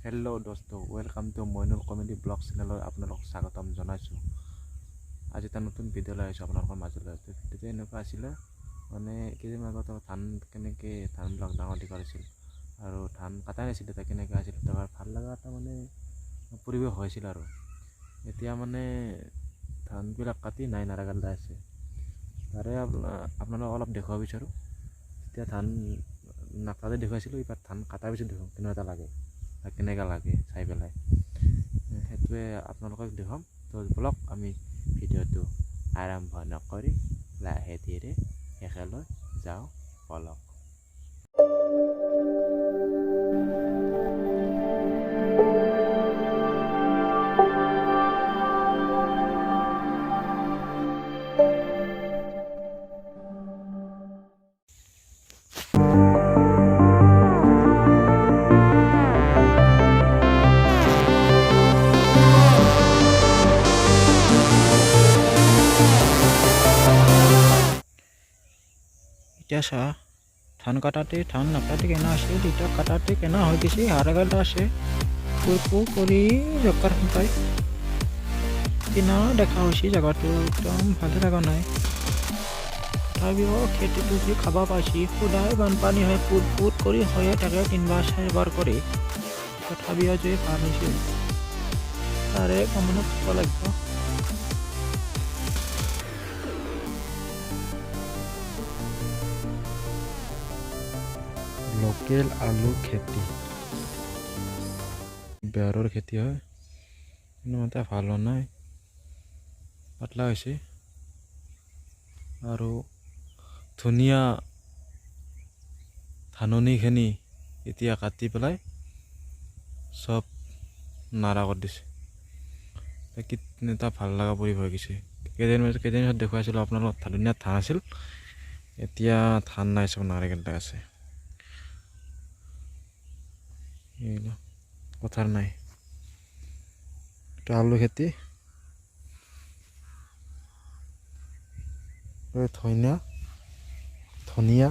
Hello' দোস্ত, welcome to Moinul comedy blog চেনেলত আপোনালোকক স্বাগতম জনাইছোঁ। আজি এটা নতুন ভিডিঅ' লৈ আহিছোঁ আপোনালোকৰ মাজলৈ। ভিডিঅ'টো এনেকুৱা আছিলে, মানে কেইদিনমান আগত কেনেকৈ ধানবিলাক ডাঙৰ দীঘল হৈছিল আৰু ধান কাটাই নাছিল, এটা কেনেকৈ আছিল তাৰ ভাল লগা এটা মানে পৰিৱেশ হৈছিল। আৰু এতিয়া মানে ধানবিলাক কাটি নাই নাৰাগাল্লা আছে, তাৰে আপোনালোকক অলপ দেখুৱাব বিচাৰোঁ। এতিয়া ধান নাকাটাতে দেখুৱাইছিলোঁ, এইবাৰ ধান কাটাৰ পিছত দেখুৱাম কেনেকুৱা এটা লাগে, কেনেকুৱা লাগে চাই পেলাই সেইটোৱে আপোনালোকক দেখুৱাম। তো বলক আমি ভিডিঅ'টো আৰম্ভ নকৰি লাহে ধীৰে শেষলৈ যাওঁ বলক। এতিয়া চা, ধান কাটাতে ধান নাকাটি কেনা আছে, দুটা কাটাতে কেনা হৈ গৈছে, হাৰাগাল্লা আছে কৰি জকাৰ সোনকাই কিনা দেখা হৈছে। জেগাটো একদম ভালে লগা নাই, তথাপিও খেতিটো যি খাব পাইছে, সদায় বানপানী হয়, ফুট কৰি হয়ে থাকে 3-4 কৰি, তথাপিও যে ভাল হৈছে তাৰে কামত খাব লাগিব। লোকেল আলু খেতি, বেহৰৰ খেতি হয়, ইমান এটা ভাল হোৱা নাই, পাতলা হৈছে আৰু ধুনীয়া ধাননিখিনি এতিয়া কাটি পেলাই চব নাৰা কৰি দিছে। এটা ভাল লগা পৰিৱেশ হৈ গৈছে। কেইদিন দেখুৱাইছিলোঁ আপোনালোকক, ধুনীয়া ধান আছিল, এতিয়া ধান নাই, চব নাৰাগাল্লা আছে, পথাৰ নাই। এটা আলু খেতি, ধনিয়া